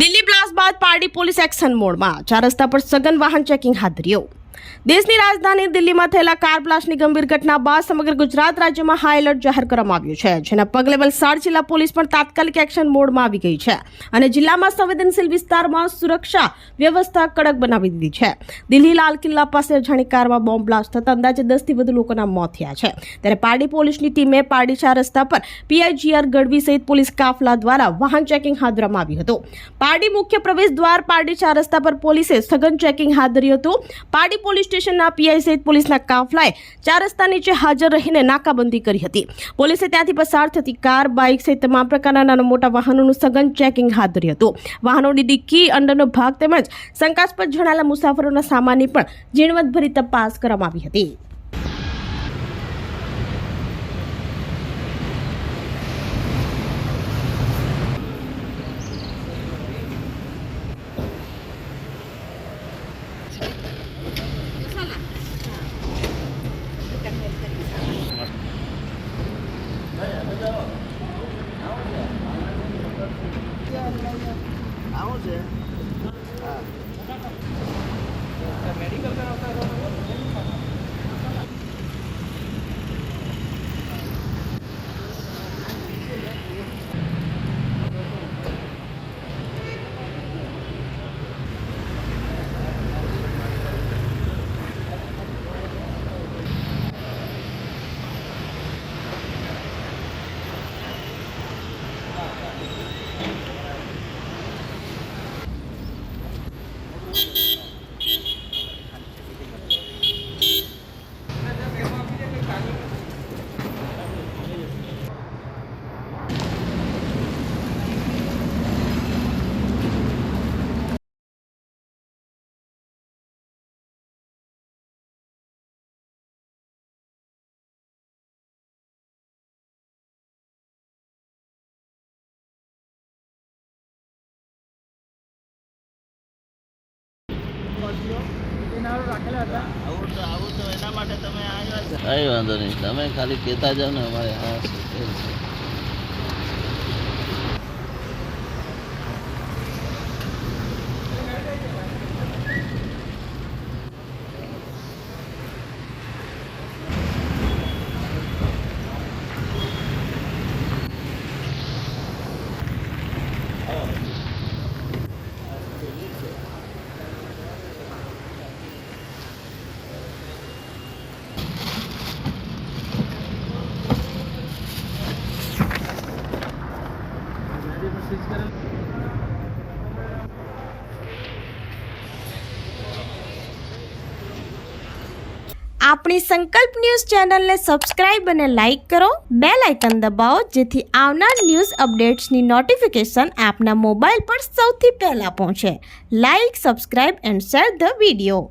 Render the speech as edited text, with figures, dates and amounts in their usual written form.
Delhi blast બાદ Pardi police action મોડમાં 4 રસ્તા પર સઘન વાહન ચેકિંગ હાથ ધર્યું। દેશની રાજધાની દિલ્હીમાં થયેલા કાર બ્લાસ્ટની ગંભીર ઘટના બાદ સમગ્ર ગુજરાત રાજ્યમાં હાઈ એલર્ટ જાહેર કરવામાં આવ્યું છે, જેના પગલે વલસાડ જિલ્લા પોલીસ પણ તાત્કાલિક એક્શન મોડમાં આવી ગઈ છે અને જિલ્લામાં સંવેદનશીલ વિસ્તારમાં સુરક્ષા વ્યવસ્થા કડક બનાવી દીધી છે। દિલ્હી લાલ કિલ્લા પાસે અજાણી કારમાં બોમ્બ બ્લાસ્ટ થતા અંદાજે 10 થી વધુ લોકોના મોત થયા છે, ત્યારે પારડી પોલીસની ટીમે પારડી 4 રસ્તા પર પીઆઈજીઆર ગઢવી સહિત પોલીસ કાફલા દ્વારા વાહન ચેકિંગ હાથ ધરવામાં આવ્યું હતું। પારડી મુખ્ય પ્રવેશ દ્વાર પારડી 4 રસ્તા પર પોલીસે સઘન ચેકિંગ હાથ ધર્યું હતું। પારડી પોલીસ સ્ટેશનના પીઆઈ સહિત પોલીસના કાફલાએ 4 રસ્તા નીચે હાજર રહીને નાકાબંધી કરી હતી। પોલીસે ત્યાંથી પસાર થતી કાર, બાઇક સહિત તમામ પ્રકારના નાના મોટા વાહનોનું સઘન ચેકિંગ હાથ ધર્યું હતું। વાહનોની ડિક્કી, અંદરનો ભાગ તેમજ શંકાસ્પદ જણાયેલા મુસાફરોના સામાનની પણ ઝીણવટભરી તપાસ કરવામાં આવી હતી। કઈ વાંધો નહીં, તમે ખાલી કહેતા જાઓ ને અમારે હા છે। આપણી સંકલ્પ ન્યૂઝ ચેનલને સબસ્ક્રાઇબ અને લાઇક કરો, બેલ આઇકન દબાવો જેથી આવનાર ન્યૂઝ અપડેટ્સની નોટિફિકેશન આપના મોબાઈલ પર સૌથી પહેલા પહોંચે। Like, subscribe and share the video.